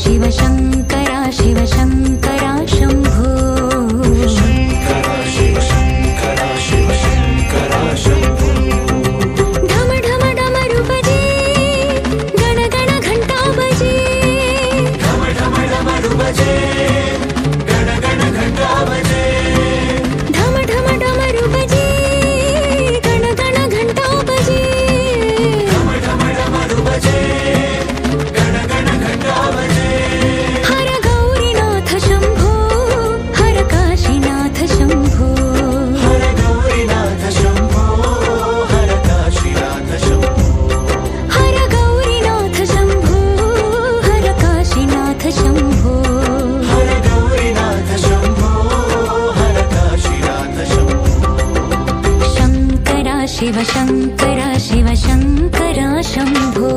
शिव शंकरा शिव शंकरा शंभो शंकरा शिव शंकरा शिव शंकरा शंभो ढम ढम डमरू बजे गण गण घंटा बजे ढम ढम डमरू बजे गण गण घंटा बजे ढम ढम डमरू बजे गण गण घंटा बजे ढम ढम डमरू बजे गण गण घंटा बजे हर गौरीनाथ शंभो हर काशीनाथ शंभो हर गौरीनाथ शंभो हर काशीनाथ शंभो हर गौरीनाथ शंभो हर काशीनाथ शंभो हर गौरीनाथ शंभो हर काशीनाथ शंभो शंकरा शिव शंकरा शिव शंकरा शंभो